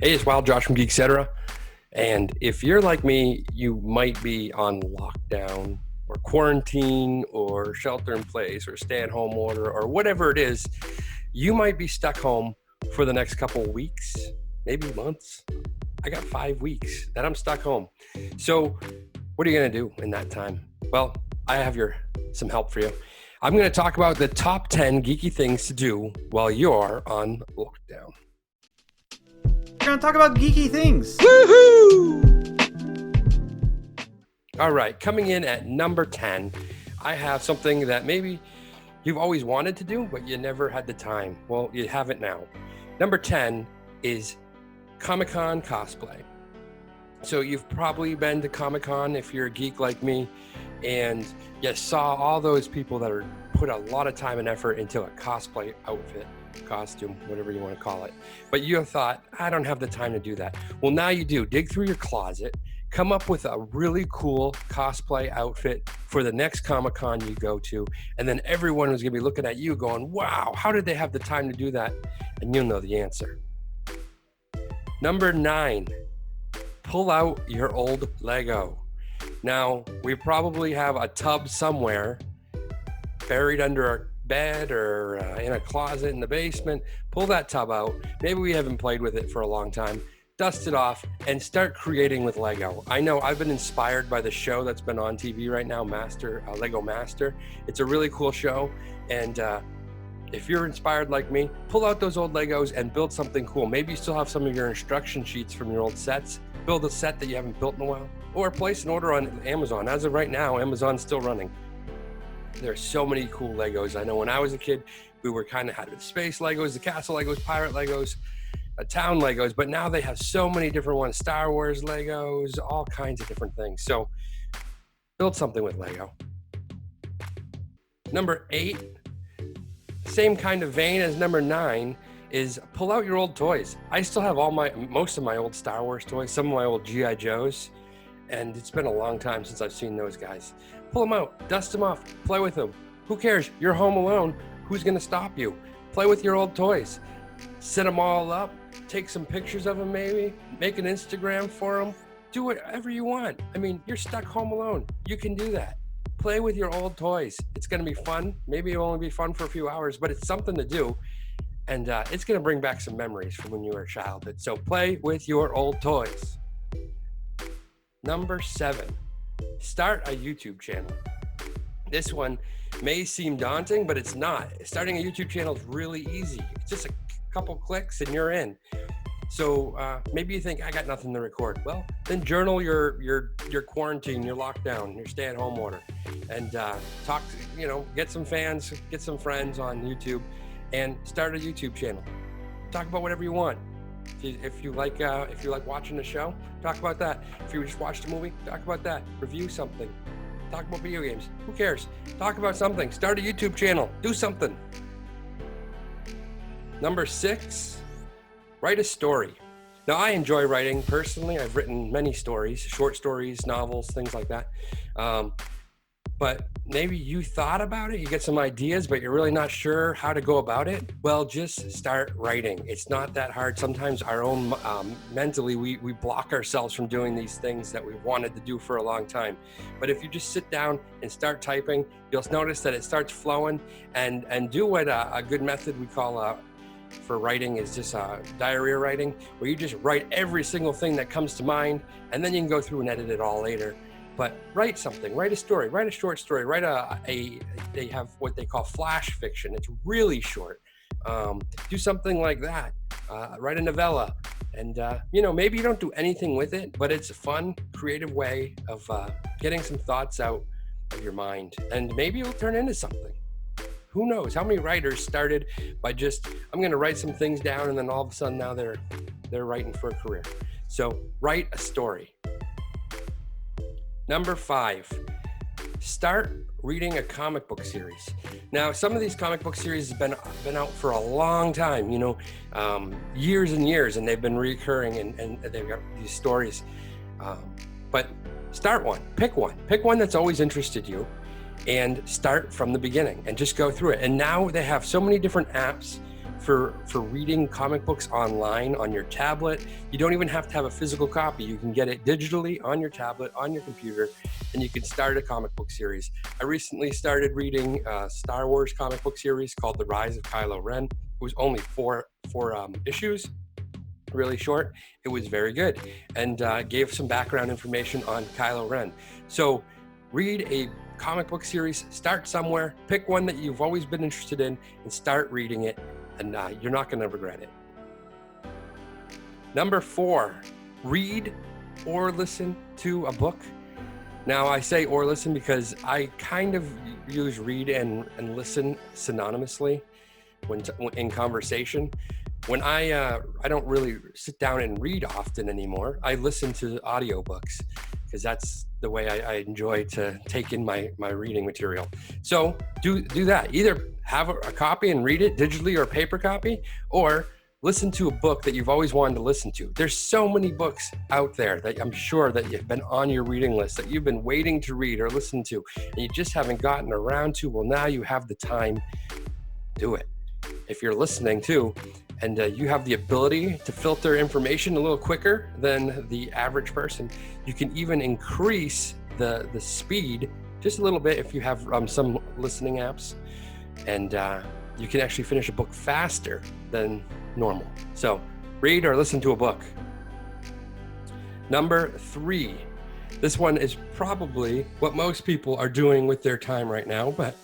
Hey, it's Wild Josh from Geek-Cetera. And if you're like me, you might be on lockdown or quarantine or shelter in place or stay at home order or whatever it is. You might be stuck home for the next couple of weeks, maybe months. I got 5 weeks that I'm stuck home. So what are you going to do in that time? Well, I have some help for you. I'm going to talk about the top 10 geeky things to do while you're on lockdown. We're going to talk about geeky things. Woohoo! All right, coming in at number 10, I have something that maybe you've always wanted to do, but you never had the time. Well, you have it now. Number 10 is COMICON cosplay. So you've probably been to Comic-Con if you're a geek like me, and you saw all those people that are put a lot of time and effort into a cosplay outfit, costume, whatever you want to call it. But you have thought, I don't have the time to do that. Well, now you do. Dig through your closet, come up with a really cool cosplay outfit for the next Comic-Con you go to, and then everyone is going to be looking at you going, wow, how did they have the time to do that? And you'll know the answer. Number 9, pull out your old Lego. Now, we probably have a tub somewhere buried under a bed or in a closet in the basement. Pull that tub out. Maybe we haven't played with it for a long time. Dust it off and start creating with Lego. I know I've been inspired by the show that's been on TV right now, Lego Master. It's a really cool show. And if you're inspired like me, pull out those old Legos and build something cool. Maybe you still have some of your instruction sheets from your old sets. Build a set that you haven't built in a while, or place an order on Amazon. As of right now, Amazon's still running. There's so many cool Legos. I know when I was a kid, we were kind of had the space Legos, the castle Legos, pirate Legos, town Legos, but now they have so many different ones, Star Wars Legos, all kinds of different things. So build something with Lego. Number 8, same kind of vein as number 9, is pull out your old toys. I still have most of my old Star Wars toys, some of my old G.I. Joes, and it's been a long time since I've seen those guys. Pull them out, dust them off, play with them. Who cares? You're home alone. Who's gonna stop you? Play with your old toys. Set them all up, take some pictures of them maybe, make an Instagram for them, do whatever you want. I mean, you're stuck home alone. You can do that. Play with your old toys. It's gonna be fun. Maybe it'll only be fun for a few hours, but it's something to do. And it's gonna bring back some memories from when you were a child. So play with your old toys. Number 7, start a YouTube channel. This one may seem daunting, but it's not. Starting a YouTube channel is really easy. It's just a couple clicks and you're in. So maybe you think, I got nothing to record. Well, then journal your quarantine, your lockdown, your stay-at-home order, and get some fans, get some friends on YouTube, and start a YouTube channel. Talk about whatever you want. If you like watching a show, talk about that. If you just watched a movie, talk about that. Review something. Talk about video games. Who cares? Talk about something. Start a YouTube channel. Do something. Number 6, write a story. Now, I enjoy writing personally. I've written many stories, short stories, novels, things like that. But maybe you thought about it, you get some ideas, but you're really not sure how to go about it. Well, just start writing. It's not that hard. Sometimes our own mentally, we block ourselves from doing these things that we've wanted to do for a long time. But if you just sit down and start typing, you'll notice that it starts flowing, and do what a good method we call for writing is just diarrhea writing, where you just write every single thing that comes to mind, and then you can go through and edit it all later. But write something, write a story, write a short story, write they have what they call flash fiction. It's really short. Do something like that. Write a novella. And, maybe you don't do anything with it, but it's a fun, creative way of getting some thoughts out of your mind. And maybe it'll turn into something. Who knows? How many writers started by just, I'm going to write some things down, and then all of a sudden now they're writing for a career. So write a story. Number 5, start reading a comic book series. Now, some of these comic book series have been out for a long time, years and years, and they've been recurring, and they've got these stories. But start one, pick one that's always interested you, and start from the beginning and just go through it. And now they have so many different apps for reading comic books online on your tablet. You don't even have to have a physical copy. You can get it digitally on your tablet, on your computer, and you can start a comic book series. I recently started reading a Star Wars comic book series called The Rise of Kylo Ren. It was only four issues, really short. It was very good, and gave some background information on Kylo Ren. So read a comic book series, start somewhere, pick one that you've always been interested in, and start reading it, and you're not going to regret it. Number 4, read or listen to a book. Now, I say or listen because I kind of use read and listen synonymously when in conversation. When I don't really sit down and read often anymore, I listen to audiobooks because that's the way I enjoy to take in my reading material. So do that. Either have a copy and read it digitally or a paper copy, or listen to a book that you've always wanted to listen to. There's so many books out there that I'm sure that you've been on your reading list that you've been waiting to read or listen to, and you just haven't gotten around to. Well, now you have the time. Do it. If you're listening too, and you have the ability to filter information a little quicker than the average person, you can even increase the speed just a little bit if you have some listening apps, and you can actually finish a book faster than normal. So read or listen to a book. Number 3, this one is probably what most people are doing with their time right now, but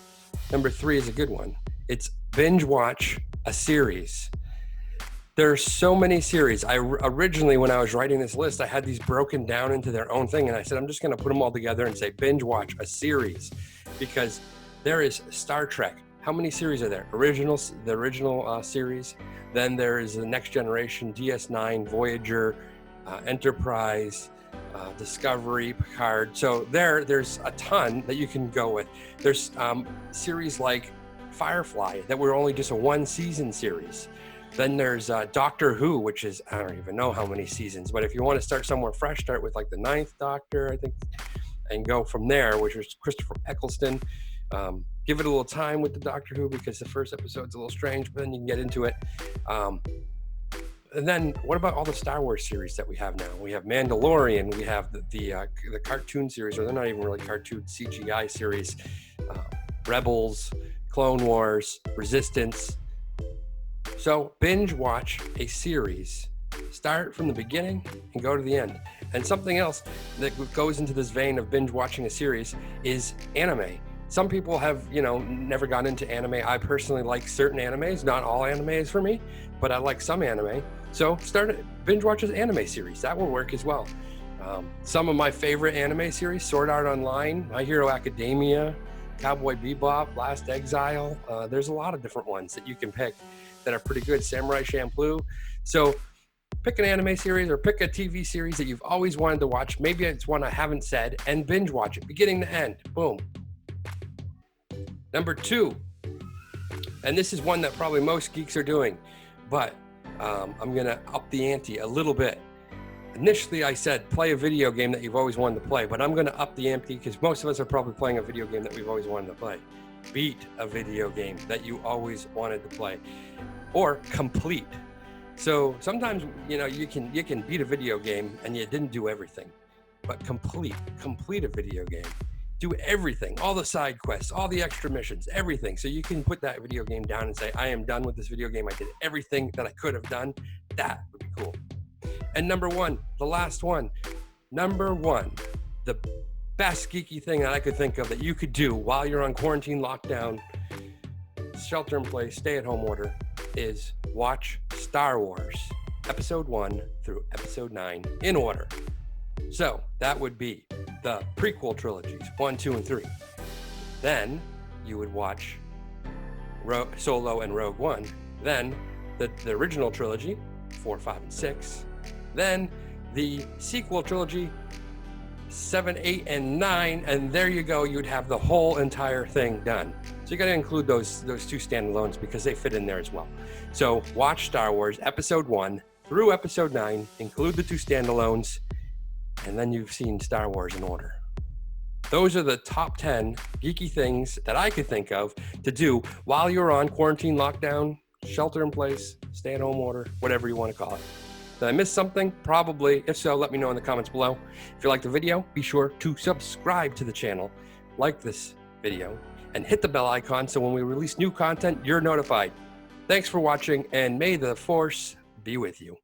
number 3 is a good one. It's binge watch a series. There's so many series. Originally, when I was writing this list, I had these broken down into their own thing, and I said, I'm just going to put them all together and say binge watch a series, because there is Star Trek. How many series are there? The original series. Then there is the Next Generation, DS9, Voyager, Enterprise, Discovery, Picard. So there's a ton that you can go with. There's series like Firefly that were only just a 1-season series. Then there's Doctor Who, which is, I don't even know how many seasons, but if you want to start somewhere fresh, start with like the 9th Doctor, I think, and go from there, which was Christopher Eccleston. Give it a little time with the Doctor Who because the first episode's a little strange, but then you can get into it. And then what about all the Star Wars series that we have now? We have Mandalorian, we have the cartoon series, or they're not even really cartoon, CGI series, Rebels, Clone Wars, Resistance. So binge watch a series. Start from the beginning and go to the end. And something else that goes into this vein of binge watching a series is anime. Some people have, never gone into anime. I personally like certain animes. Not all anime is for me, but I like some anime. So binge watch an anime series. That will work as well. Some of my favorite anime series: Sword Art Online, My Hero Academia, Cowboy Bebop, Last Exile. There's a lot of different ones that you can pick that are pretty good. Samurai Champloo. So pick an anime series or pick a TV series that you've always wanted to watch. Maybe it's one I haven't said, and binge watch it beginning to end. Boom. Number 2, and this is one that probably most geeks are doing, but I'm going to up the ante a little bit. Initially, I said play a video game that you've always wanted to play, but I'm going to up the ante because most of us are probably playing a video game that we've always wanted to play. Beat a video game that you always wanted to play, or complete. So sometimes, you can beat a video game and you didn't do everything, but complete a video game. Do everything, all the side quests, all the extra missions, everything. So you can put that video game down and say, I am done with this video game. I did everything that I could have done. That would be cool. And number 1, the last one. Number 1, the best geeky thing that I could think of that you could do while you're on quarantine, lockdown, shelter in place, stay-at-home order is watch Star Wars Episode 1 through Episode 9 in order. So that would be the prequel trilogies, 1, 2, and 3. Then you would watch Solo and Rogue One. Then the original trilogy, 4, 5, and 6. Then the sequel trilogy, 7, 8, and 9, and there you go. You'd have the whole entire thing done. So you got to include those 2 standalones because they fit in there as well. So watch Star Wars Episode 1 through Episode 9, include the 2 standalones, and then you've seen Star Wars in order. Those are the top 10 geeky things that I could think of to do while you're on quarantine, lockdown, shelter in place, stay at home order, whatever you want to call it. Did I miss something? Probably. If so, let me know in the comments below. If you like the video, be sure to subscribe to the channel, like this video, and hit the bell icon so when we release new content, you're notified. Thanks for watching, and may the force be with you.